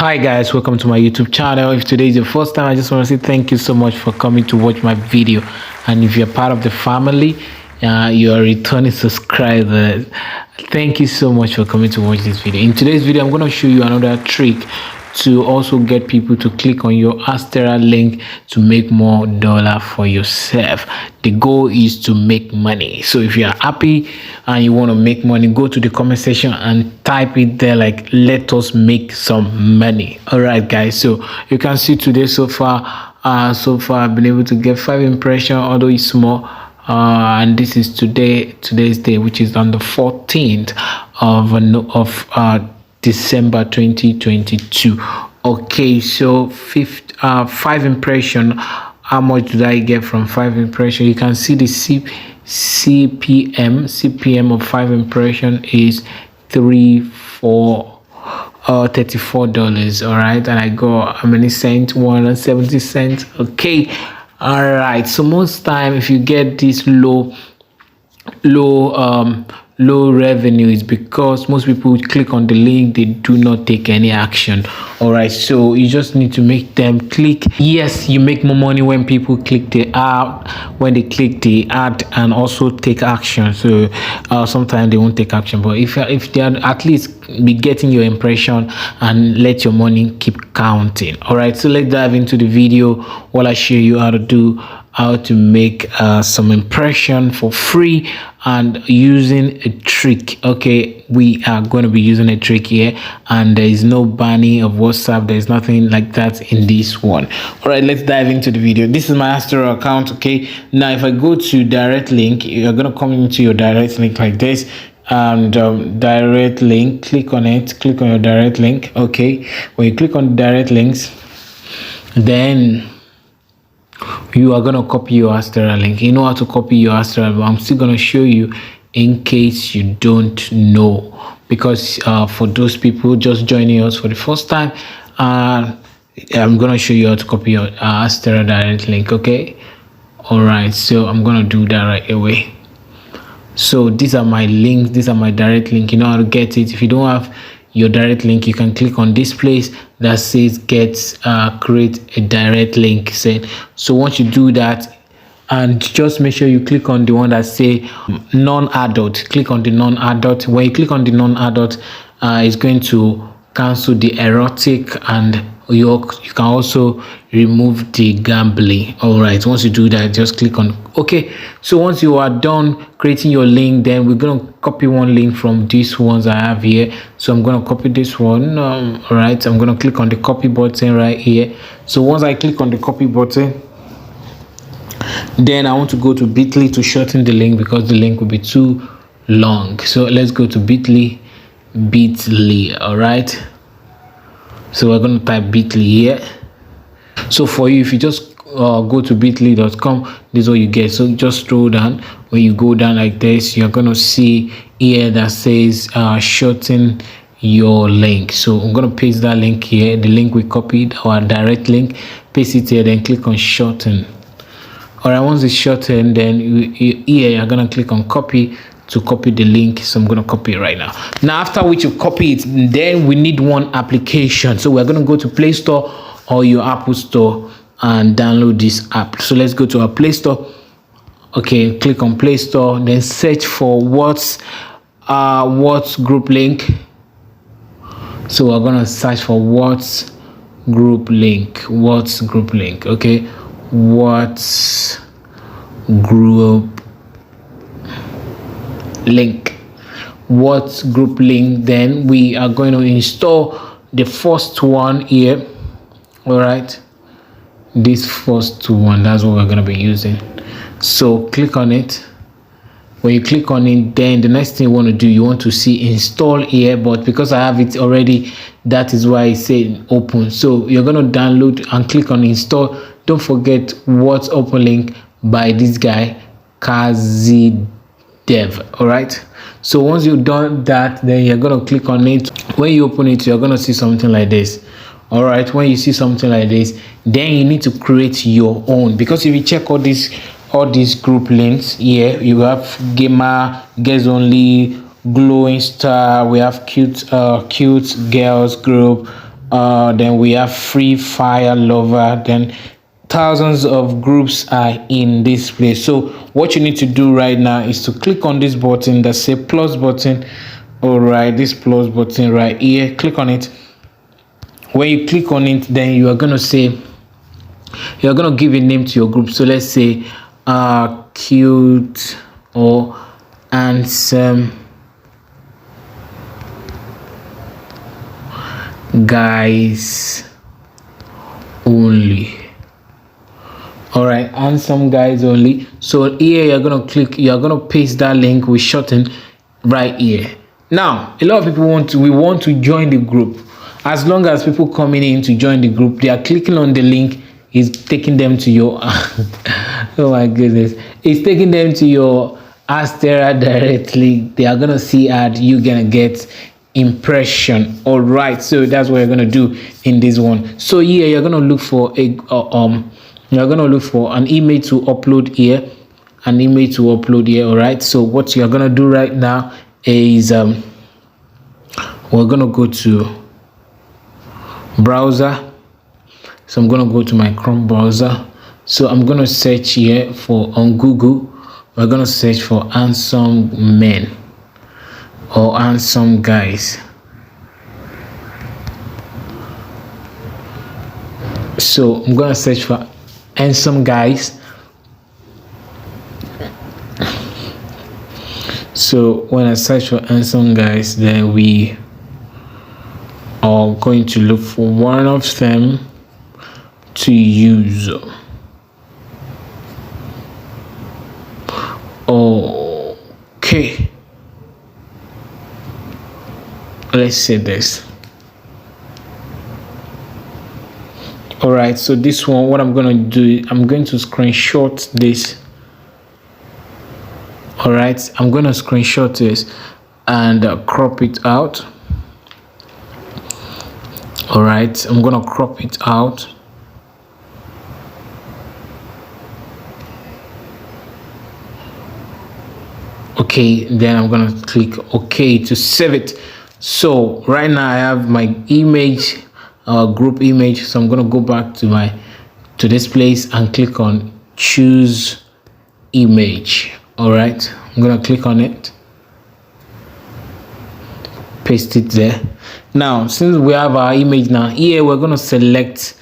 Hi guys, welcome to my YouTube channel. If today is your first time, I just want to say thank you so much for coming to watch my video. And if you're part of the family, you're a returning subscriber, thank you so much for coming to watch this video. In today's video, I'm going to show you another trick to also get people to click on your Adsterra link to make more dollar for yourself. The goal is to make money. So if you are happy and you want to make money, go to the comment section and type it there like let us make some money. All right guys, so you can see today so far I've been able to get 5 impressions, although it's small. And this is today's day, which is on the 14th of December 2022. Okay, so 5 impression. How much did I get from 5 impression? You can see the CPM of 5 impression is $34. All right, and I got how many cents? 170 cents. Okay, all right. So most time if you get this low revenue, is because most people click on the link, they do not take any action. All right, so you just need to make them click. Yes, you make more money when people click the ad, and also take action. So sometimes they won't take action, but if they are at least be getting your impression and let your money keep counting. All right, so let's dive into the video while I show you how to make some impression for free and using a trick. Okay, we are going to be using a trick here, and there is no banning of WhatsApp. There is nothing like that in this one. All right, let's dive into the video. This is my Adsterra account. Okay, now if I go to direct link, you're going to come into your direct link like this, and direct link, click on it, click on your direct link. Okay, when you click on direct links, then you are going to copy your Adsterra link. You know how to copy your Adsterra, but I'm still going to show you in case you don't know, because for those people just joining us for the first time, I'm going to show you how to copy your Adsterra direct link. Okay, all right, so I'm going to do that right away. So these are my links, these are my direct link. You know how to get it. If you don't have your direct link, you can click on this place that says create a direct link set. So once you do that, and just make sure you click on the one that say non-adult. Click on the non-adult. When you click on the non-adult, it's going to cancel the erotic, and you can also remove the gambling. All right, once you do that, just click on okay. So once you are done creating your link, then we're going to copy one link from these ones I have here. So I'm going to copy this one. All right, I'm going to click on the copy button right here. So once I click on the copy button, then I want to go to bit.ly to shorten the link because the link will be too long. So let's go to bit.ly. All right, so we're going to type bit.ly here. So for you, if you just go to bit.ly.com, this is what you get. So just scroll down. When you go down like this, you're going to see here that says shorten your link. So I'm going to paste that link here, the link we copied, our direct link, paste it here, then click on shorten. All right, once it's shortened, then here you're going to click on copy to copy the link. So I'm going to copy it right now. Now after which you copy it, then we need one application. So we're going to go to Play Store or your Apple Store and download this app. So let's go to our Play Store. Okay, click on Play Store, then search for what's group link. So we're going to search for what's group link. Okay, what's group link. What's group link? Then we are going to install the first one here. All right, this first one, that's what we're going to be using. So click on it. When you click on it, then the next thing you want to do, you want to see install here, but because I have it already, that is why I say open. So you're going to download and click on install. Don't forget what's open link by this guy 𝐃𝐈𝐆𝐈𝐓𝐃𝐀. All right, so once you've done that, then you're going to click on it. When you open it, you're going to see something like this. All right, when you see something like this, then you need to create your own, because if you check all these group links here, you have gamer, guest only, glowing star, we have cute girls group, then we have Free Fire Lover, then thousands of groups are in this place. So what you need to do right now is to click on this button that say plus button. All right, this plus button right here, click on it. When you click on it, then you are going to say, you're going to give a name to your group. So let's say cute or handsome guys only. All right, handsome guys only. So here you're gonna click, you're gonna paste that link with shorten right here. Now a lot of people want to join the group. As long as people coming in to join the group, they are clicking on the link, is taking them to your oh my goodness, it's taking them to your Adsterra directly. They are gonna see ad, you're gonna get impression. All right, so that's what you're gonna do in this one. So here you're gonna look for a you're gonna look for an image to upload here, all right. So what you're gonna do right now is we're gonna go to browser. So I'm gonna go to my Chrome browser. So I'm gonna search here for on Google. We're gonna search for handsome men or handsome guys. So I'm gonna search for handsome guys. So when I search for handsome guys, then we are going to look for one of them to use. Okay, let's say this. All right, so this one, what I'm going to do, I'm going to screenshot this. All right, I'm going to screenshot this and crop it out. All right, I'm going to crop it out. Okay, then I'm going to click OK to save it. So right now I have my image, group image. So I'm going to go back to this place and click on choose image. All right, I'm going to click on it, paste it there. Now since we have our image, now here we're going to select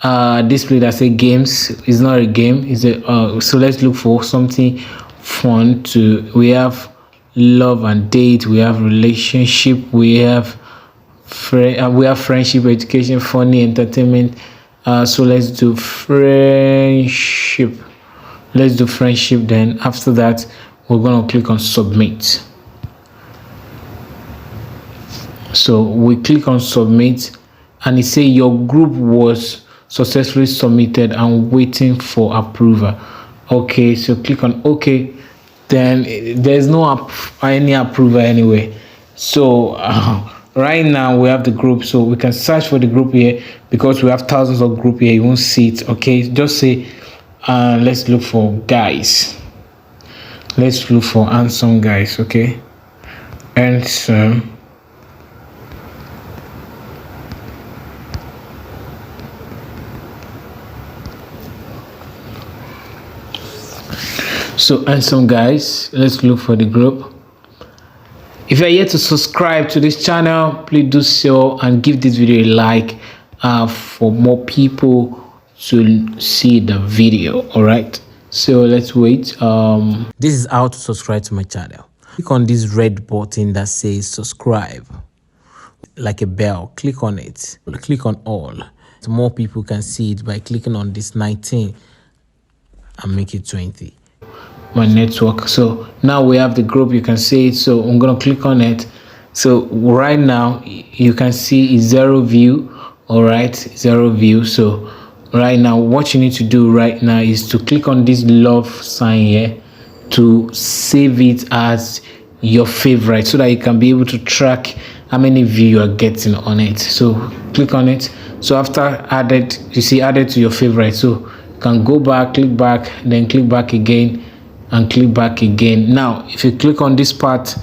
this place that say games. It's not a game, it's a so let's look for something fun to. We have love and date, we have relationship, we have friendship, education, funny, entertainment. So let's do friendship. Let's do friendship. Then after that we're going to click on submit. So we click on submit and it say your group was successfully submitted and waiting for approval. Okay, so click on OK. Then there's no any approval anyway. So right now we have the group, so we can search for the group here because we have thousands of group here. You won't see it. Okay, just say let's look for guys. Let's look for handsome guys. Okay, handsome. So handsome guys, let's look for the group. If you're yet to subscribe to this channel, please do so and give this video a like for more people to see the video. All right, so let's wait. This is how to subscribe to my channel. Click on this red button that says subscribe, like a bell. Click on it, click on all so more people can see it by clicking on this 19 and make it 20. My network. So now we have the group, you can see it. So I'm gonna click on it. So right now you can see it's 0 view. All right, 0 view. So right now what you need to do right now is to click on this love sign here to save it as your favorite so that you can be able to track how many views you are getting on it. So click on it. So after added, you see added to your favorite, so you can go back, click back, then click back again and click back again. Now if you click on this part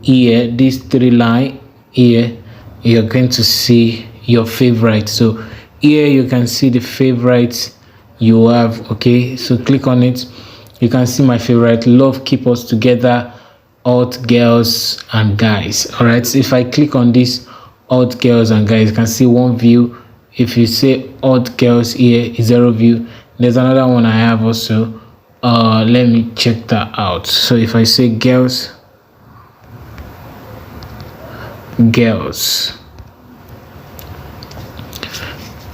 here, this 3 line here, you're going to see your favorite. So here you can see the favorites you have. Okay, so click on it. You can see my favorite, Love Keep Us Together, Alt Girls and Guys. All right, so if I click on this Alt Girls and Guys, you can see 1 view. If you say Alt Girls here, 0 view. There's another one I have also. Let me check that out. So if I say girls,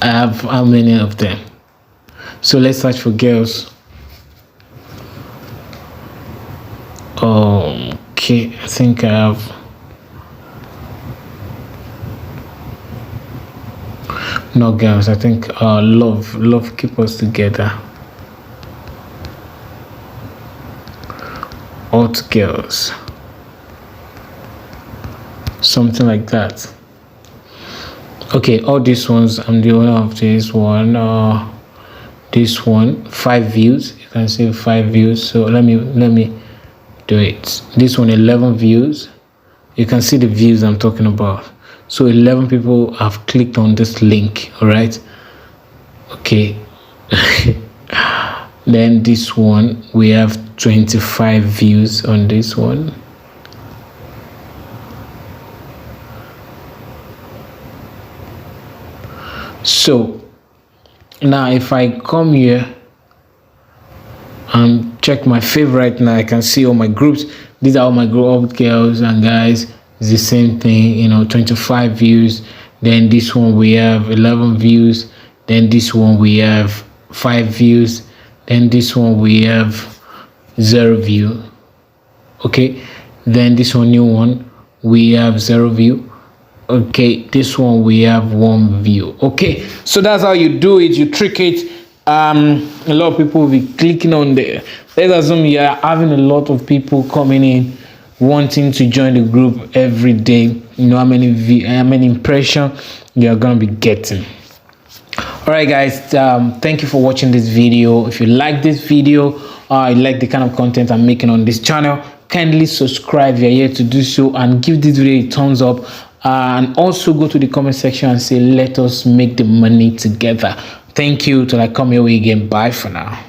I have how many of them? So let's search for girls. Okay, I think I have no girls. I think love Keep Us Together, Alt Girls, something like that. Okay, all these ones, I'm the owner of this one. This one, 5 views. You can see 5 views. So let me do it. This one, 11 views. You can see the views I'm talking about. So 11 people have clicked on this link. All right. Okay. Then this one, we have 25 views on this one. So now if I come here and check my favorite, now I can see all my groups. These are all my group, girls and guys. It's the same thing, you know, 25 views. Then this one we have 11 views. Then this one we have 5 views. Then this one we have 0 view. Okay, then this one, new one, we have 0 view. Okay, this one we have 1 view. Okay, so that's how you do it. You trick it. A lot of people will be clicking on there. Let's assume you are having a lot of people coming in wanting to join the group every day. You know how many impressions you are gonna be getting. All right, guys, thank you for watching this video. If you like this video, you like the kind of content I'm making on this channel, kindly subscribe if you're here to do so, and give this video a thumbs up. And also go to the comment section and say, let us make the money together. Thank you. Till I come your way again. Bye for now.